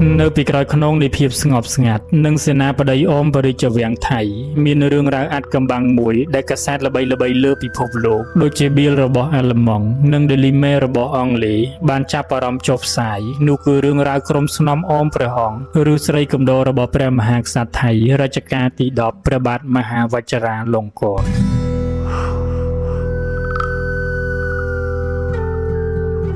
នៅពីក្រោយខ្នងនៃភាពស្ងប់ស្ងាត់និងសេនាបតីអូមបរិជ្ជវាំងថៃមានរឿងរ៉ាវអាត់កំបាំងមួយដែលកាសែតល្បីៗលើពិភពលោកដូចជា Bill របស់អាល្លឺម៉ង់និង Daily Mail របស់អង់គ្លេសបានចាប់អារម្មណ៍ចុះផ្សាយនោះគឺរឿងរ៉ាវក្រុមស្នំអូមព្រះអង្គឬស្រីកំដររបស់ព្រះមហាក្សត្រថៃរជ្ជកាលទី10ព្រះបាទមហាវជ្ជរាលង្ក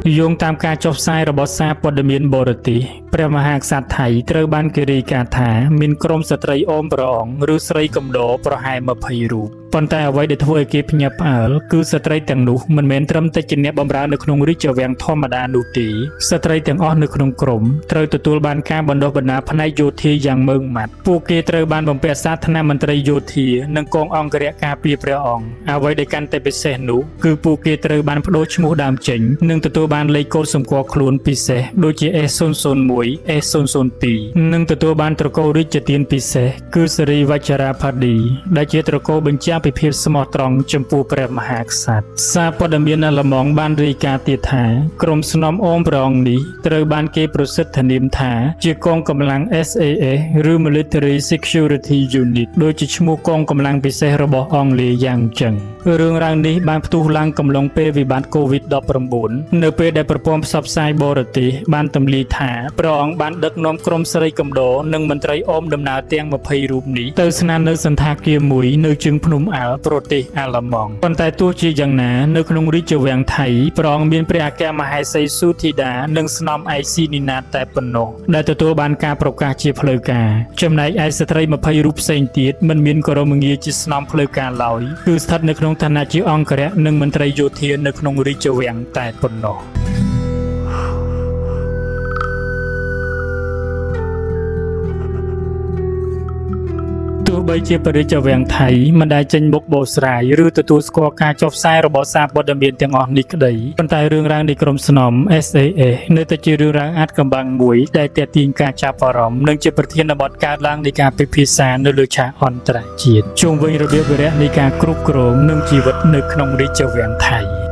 នយោងតាមការចុះផ្សាយរបស់សារព័ត៌មានបរទេសព្រះមហាក្សត្រថៃត្រូវបានគេរាយការណ៍ថាមានក្រុមស្ត្រីអូមព្រះអង្គឬស្រីកំដរប្រហែល20រូបប៉ុន្តែអ្វីដែលធ្វើឲ្យគេភ្ញាក់ផ្អើលគឺស្ត្រីទាំងនោះមិនមែនត្រឹមតែជាអ្នកបម្រើនៅក្នុងរាជវាំងធម្មតានោះទេស្ត្រីទាំងអស់នៅក្នុងក្រុមត្រូវទទួលបានការបណ្ដុះបណ្ដាលផ្នែកយោធាយ៉ាងម៉ឺងម៉ាត់ពួកគេត្រូវបានបំពាក់សាធនមន្ត្រីយោធានិងកងអង្គរៈការពារព្រះអង្គអ្វីដែលកាន់តែពិសេសនោះគឺពួកគេត្រូវបានប្តូរឈ្មោះដើមចេញនិងទទួលបានលេខកូដសម្គាល់ខ្លួនពិសេសដូចជា S001 S002 និងទទួលបានត្រកូលរាជទានពិសេសគឺសិរីវជ្ជរាផាឌីដែលជាត្រកូលបញ្ជាក់ពីភាពស្មោះត្រង់ចំពោះព្រះមហាក្សត្រសារព័ត៌មានអាល្លឺម៉ង់បានរាយការណ៍ទៀតថាក្រុមស្នំអូមព្រះអង្គនេះត្រូវបានគេប្រសិទ្ធនាមថាជាកងកម្លាំង SAS ឬ Military Security Unit ដូចជាឈ្មោះកងកម្លាំងពិសេសរបស់អង់គ្លេសយ៉ាងចឹងរឿងរ៉ាវនេះបានផ្ទុះឡើងកំឡុងពេលវិបត្តិ COVID-19 នៅពេលដែលប្រព័ន្ធផ្សព្វផ្សាយបរទេសបានទម្លាយថាព្រះអង្គបានដឹកនាំក្រុមស្រីកំដរនិងមន្ត្រីអូមដំណើរទាំង20រូបនេះទៅស្នាក់នៅសន្តាគារមួយនៅជើងភ្នំអាល់ប្រទេសអាល្លឺម៉ង់ប៉ុន្តែទោះជាយ៉ាងណានៅក្នុងរាជវាំងថៃព្រះអង្គមានព្រះអគ្គមហេសីស៊ូធីតានិងស្នំឯកស៊ីនីណាតតែប៉ុណ្ណោះដែលទទួលបានការប្រកាសជាផ្លូវការចំណែកឯស្ត្រី20រូបផ្សេងទៀតមិនមានគោរមងារជាស្នំផ្លូវការឡើយគឺស្ថិតនៅក្នុងឋានៈជាអង្គរៈនិងមន្ត្រីយោធានៅក្នុងរាជវាំងតែប៉ុណ្ណោះទោះបីជាព្រះរាជវាំងថៃមិនដែលចេញមុខបកស្រាយឬទទួលស្គាល់ការចុះផ្សាយរបស់សារព័ត៌មានទាំងអស់នេះក្តីប៉ុន្តែរឿងរ៉ាវនៃក្រុមស្នំ SAS នៅតែជារឿងរ៉ាវអាត់កំបាំងមួយដែលទាក់ទាញការចាប់អារម្មណ៍និងជាប្រធានបទកើតឡើងនៃការពិភាក្សានៅលើឆាកអន្តរជាតិជុំវិញរបៀបវារៈនៃការគ្រប់គ្រងនិងជីវិតនៅក្នុងរាជវាំងថៃ